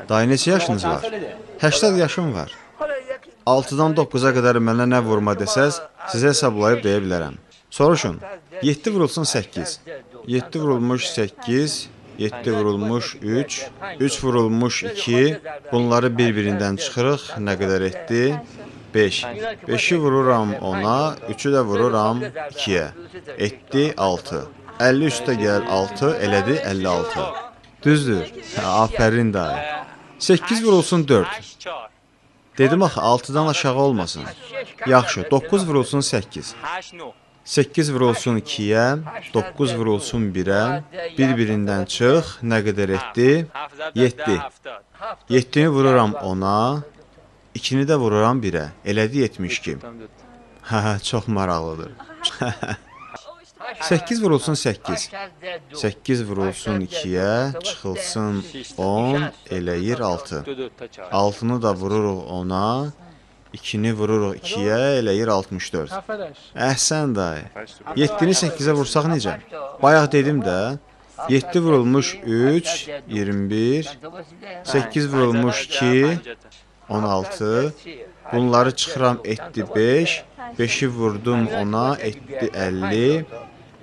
Dayı neçə yaşınız var? 80 yaşım var. 6-dan 9-a qədər mənə nə vurma desəz, sizə hesablayıb deyə bilərəm. Soruşun, 7 vurulsun 8. 7 vurulmuş 8, 7 vurulmuş 3, 3 vurulmuş 2, bunları bir-birindən çıxırıq, nə qədər etdi? 5. 5-i vururam 10-a, 3-ü də vururam 2-yə. Etdi 6. 50 üstə gəl 6, elədi 56. Düzdür, afərin dayı. 8 vurulsun 4. Dedim axı 6-dan aşağı olmasın. Yaxşı, 9 vurulsun 8. 8 vurulsun 2-yə, 9 vurulsun 1-ə, bir-birindən çıx, nə qədər etdi? 7. 7-ni vururam 10-a, 2-ni də vururam 1-ə, elədi 72. Hə, çox maraqlıdır. 8 vurulsun 8. 8 vurulsun 2-yə, çıxılsın 10, eləyir 6. 6-nı da vururuq 10-a, 2-ni vururuq 2-yə, eləyir 64. Əhsən dayı. 7-ni 8-ə vursaq necə? Bayaq dedim də, 7 vurulmuş 3, 21, 8 vurulmuş 2, 16, bunları çıxıram etdi 5, 5-i vurdum 10-a, etdi 50,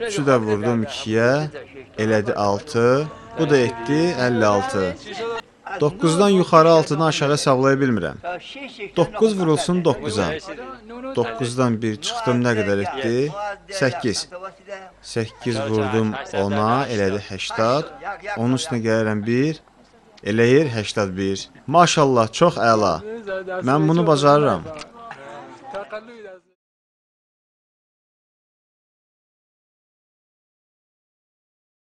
3-ü də vurdum 2-yə, elədi 6, bu da etdi 56. 9-dan yuxarı 6-dan aşağı hesablaya bilmirəm. 9 vurulsun 9-a. 9-dan 1 çıxdım, nə qədər etdi? 8. 8 vurdum 10-a, elədi 80. Onun üstünə gəlirəm 1, eləyir 81. Maşallah, çox əla. Mən bunu bacarıram.